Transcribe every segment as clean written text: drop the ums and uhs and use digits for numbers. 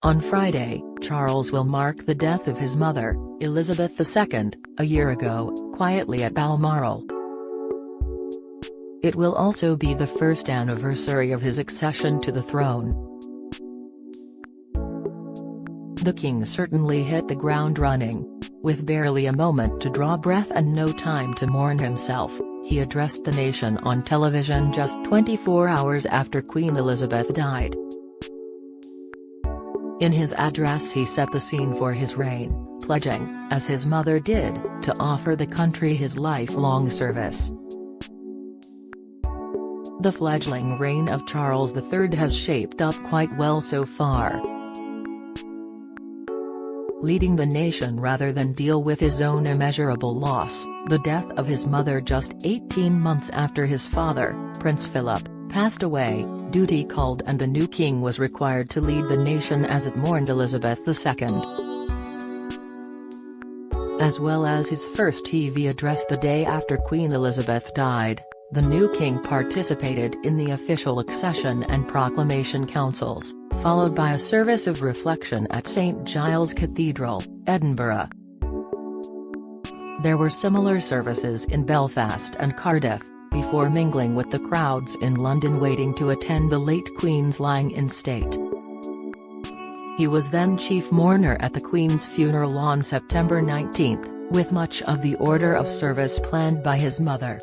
On Friday, Charles will mark the death of his mother, Elizabeth II, a year ago, quietly at Balmoral. It will also be the first anniversary of his accession to the throne. The king certainly hit the ground running. With barely a moment to draw breath and no time to mourn himself, he addressed the nation on television just 24 hours after Queen Elizabeth died. In his address he set the scene for his reign, pledging, as his mother did, to offer the country his lifelong service. The fledgling reign of Charles III has shaped up quite well so far. Leading the nation rather than deal with his own immeasurable loss, the death of his mother just 18 months after his father, Prince Philip, passed away, duty called and the new king was required to lead the nation as it mourned Elizabeth II. As well as his first TV address the day after Queen Elizabeth died, the new king participated in the official accession and proclamation councils, followed by a service of reflection at St Giles Cathedral, Edinburgh. There were similar services in Belfast and Cardiff, before mingling with the crowds in London waiting to attend the late Queen's lying in state. He was then chief mourner at the Queen's funeral on September 19, with much of the order of service planned by his mother.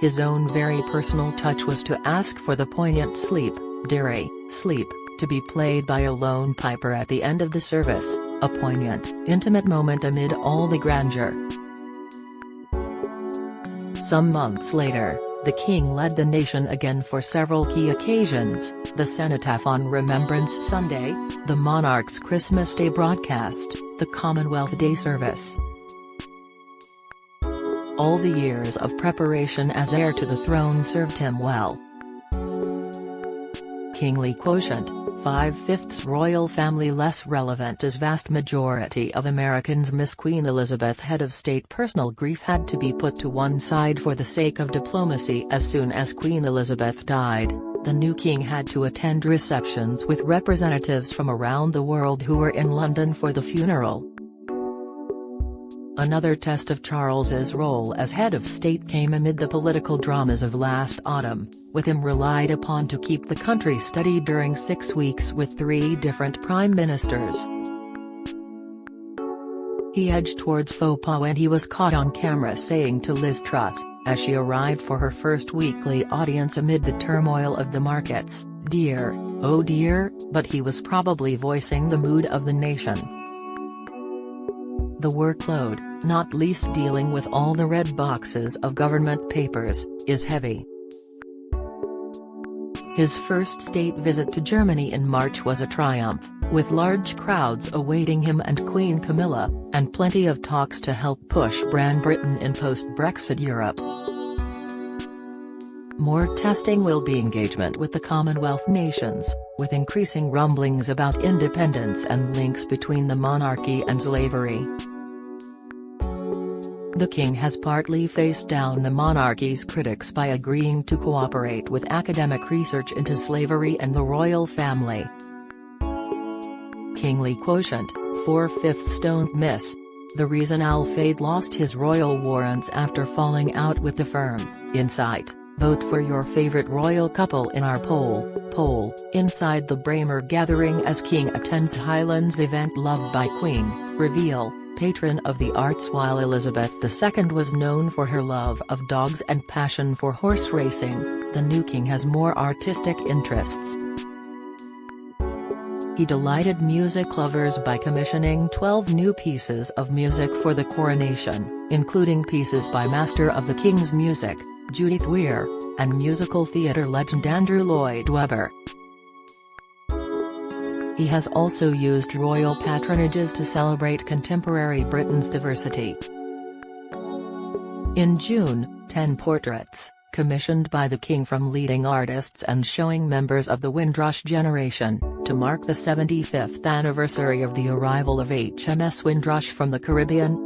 His own very personal touch was to ask for the poignant Sleep, Dearie, Sleep, to be played by a lone piper at the end of the service, a poignant, intimate moment amid all the grandeur. Some months later, the king led the nation again for several key occasions, the Cenotaph on Remembrance Sunday, the monarch's Christmas Day broadcast, the Commonwealth Day service. All the years of preparation as heir to the throne served him well. Kingly quotient, 5/5 royal family less relevant as vast majority of Americans miss Queen Elizabeth. Head of state personal grief had to be put to one side for the sake of diplomacy. As soon as Queen Elizabeth died, the new king had to attend receptions with representatives from around the world who were in London for the funeral. Another test of Charles's role as head of state came amid the political dramas of last autumn, with him relied upon to keep the country steady during 6 weeks with 3 different prime ministers. He edged towards faux pas when he was caught on camera saying to Liz Truss, as she arrived for her first weekly audience amid the turmoil of the markets, "Dear, oh dear," but he was probably voicing the mood of the nation. The workload, not least dealing with all the red boxes of government papers, is heavy. His first state visit to Germany in March was a triumph, with large crowds awaiting him and Queen Camilla, and plenty of talks to help push Britain in post-Brexit Europe. More testing will be engagement with the Commonwealth nations, with increasing rumblings about independence and links between the monarchy and slavery. The king has partly faced down the monarchy's critics by agreeing to cooperate with academic research into slavery and the royal family. Kingly quotient, 4/5 don't miss. The reason Al Fayed lost his royal warrants after falling out with the firm, Insight, vote for your favorite royal couple in our poll, inside the Braemar gathering as king attends Highlands event loved by Queen, reveal, patron of the arts. While Elizabeth II was known for her love of dogs and passion for horse racing, the new king has more artistic interests. He delighted music lovers by commissioning 12 new pieces of music for the coronation, including pieces by Master of the King's Music, Judith Weir, and musical theatre legend Andrew Lloyd Webber. He has also used royal patronages to celebrate contemporary Britain's diversity. In June, 10 portraits, commissioned by the king from leading artists and showing members of the Windrush generation, to mark the 75th anniversary of the arrival of HMS Windrush from the Caribbean,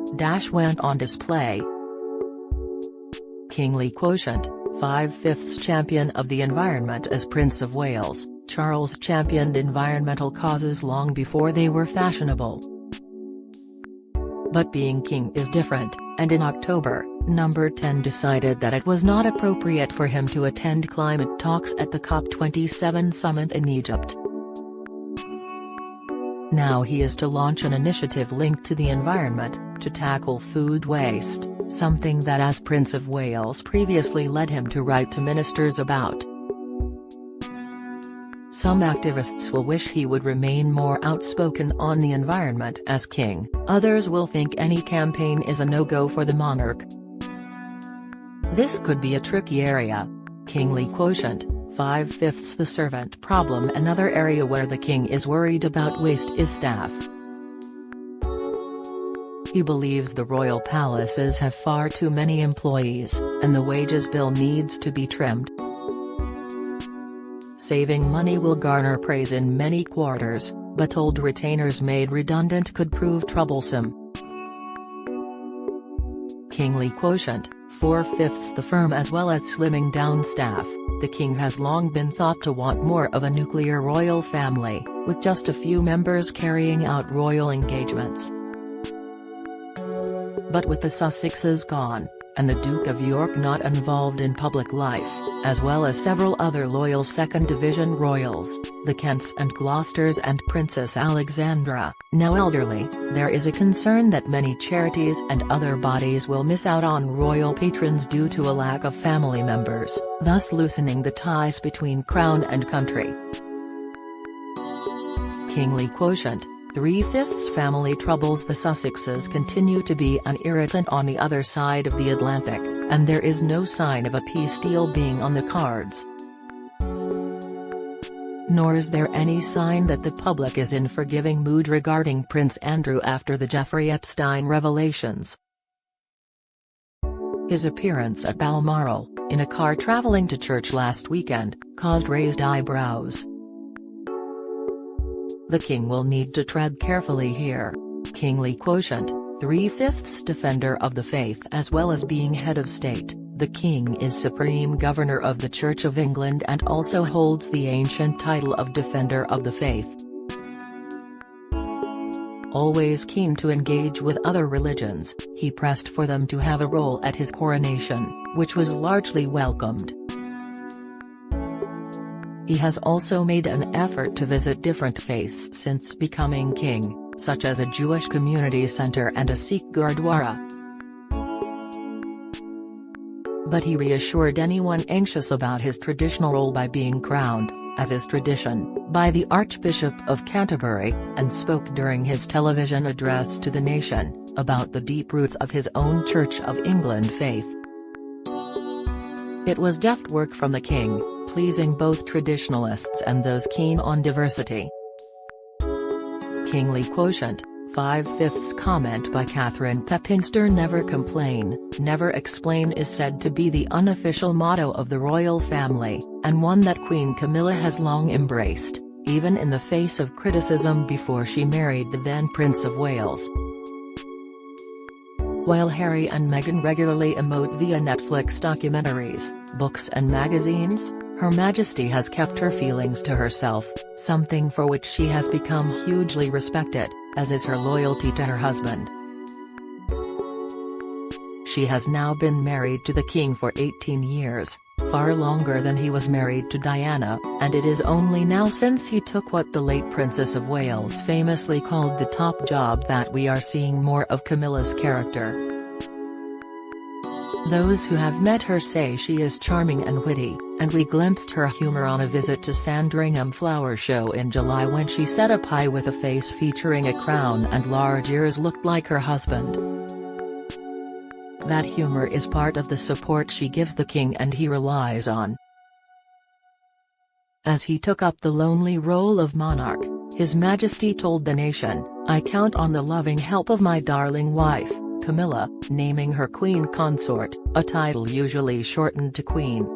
went on display. Kingly quotient, 5/5 champion of the environment as Prince of Wales, Charles championed environmental causes long before they were fashionable. But being king is different, and in October, Number 10 decided that it was not appropriate for him to attend climate talks at the COP27 summit in Egypt. Now he is to launch an initiative linked to the environment, to tackle food waste, something that as Prince of Wales previously led him to write to ministers about. Some activists will wish he would remain more outspoken on the environment as king, others will think any campaign is a no-go for the monarch. This could be a tricky area. Kingly quotient, 5/5 The servant problem. Another area where the king is worried about waste is staff. He believes the royal palaces have far too many employees, and the wages bill needs to be trimmed. Saving money will garner praise in many quarters, but old retainers made redundant could prove troublesome. Kingly quotient, 4/5 The firm. As well as slimming down staff, the king has long been thought to want more of a nuclear royal family, with just a few members carrying out royal engagements. But with the Sussexes gone, and the Duke of York not involved in public life, as well as several other loyal Second Division royals, the Kents and Gloucesters and Princess Alexandra, now elderly, there is a concern that many charities and other bodies will miss out on royal patrons due to a lack of family members, thus loosening the ties between crown and country. Kingly quotient, 3/5 Family troubles. The Sussexes continue to be an irritant on the other side of the Atlantic, and there is no sign of a peace deal being on the cards. Nor is there any sign that the public is in forgiving mood regarding Prince Andrew after the Jeffrey Epstein revelations. His appearance at Balmoral, in a car traveling to church last weekend, caused raised eyebrows. The king will need to tread carefully here. Kingly quotient, 3/5 Defender of the faith. As well as being head of state, the king is supreme governor of the Church of England and also holds the ancient title of Defender of the faith. Always keen to engage with other religions, he pressed for them to have a role at his coronation, which was largely welcomed. He has also made an effort to visit different faiths since becoming king, such as a Jewish community center and a Sikh Gurdwara. But he reassured anyone anxious about his traditional role by being crowned, as is tradition, by the Archbishop of Canterbury, and spoke during his television address to the nation, about the deep roots of his own Church of England faith. It was deft work from the king, pleasing both traditionalists and those keen on diversity. Kingly quotient, 5/5 Comment by Catherine Pepinster. Never complain, never explain is said to be the unofficial motto of the royal family, and one that Queen Camilla has long embraced, even in the face of criticism before she married the then Prince of Wales. While Harry and Meghan regularly emote via Netflix documentaries, books and magazines, Her Majesty has kept her feelings to herself, something for which she has become hugely respected, as is her loyalty to her husband. She has now been married to the king for 18 years, far longer than he was married to Diana, and it is only now since he took what the late Princess of Wales famously called the top job that we are seeing more of Camilla's character. Those who have met her say she is charming and witty, and we glimpsed her humor on a visit to Sandringham Flower Show in July when she said a pie with a face featuring a crown and large ears looked like her husband. That humor is part of the support she gives the king and he relies on. As he took up the lonely role of monarch, His Majesty told the nation, "I count on the loving help of my darling wife, Camilla," naming her Queen Consort, a title usually shortened to Queen.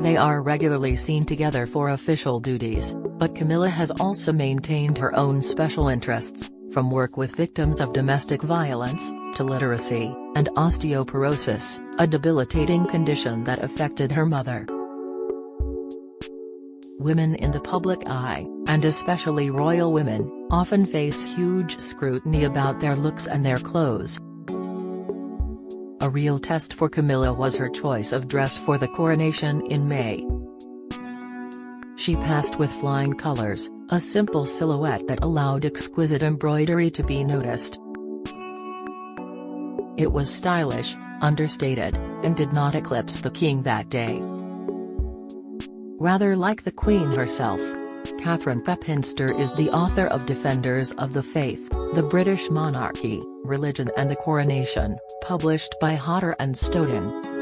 They are regularly seen together for official duties, but Camilla has also maintained her own special interests, from work with victims of domestic violence, to literacy, and osteoporosis, a debilitating condition that affected her mother. Women in the public eye, and especially royal women, often face huge scrutiny about their looks and their clothes. A real test for Camilla was her choice of dress for the coronation in May. She passed with flying colors, a simple silhouette that allowed exquisite embroidery to be noticed. It was stylish, understated, and did not eclipse the king that day. Rather like the Queen herself, Catherine Pepinster is the author of Defenders of the Faith, The British Monarchy, Religion and the Coronation, published by Hodder and Stoughton.